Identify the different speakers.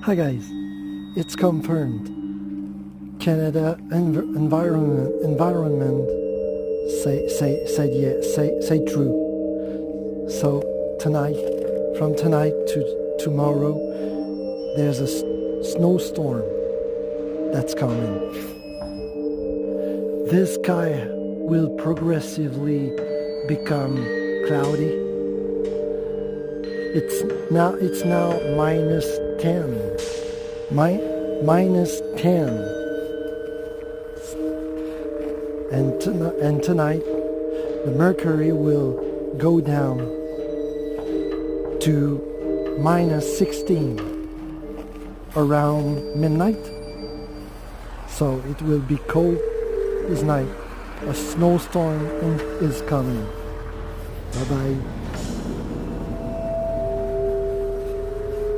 Speaker 1: Hi guys, it's confirmed. Canada environment say true. So tonight, from tonight to tomorrow, there's a snowstorm that's coming. This sky will progressively become cloudy. It's now minus 10. Minus 10. And tonight, the mercury will go down to minus 16 around midnight. So it will be cold this night. A snowstorm is coming. Bye bye.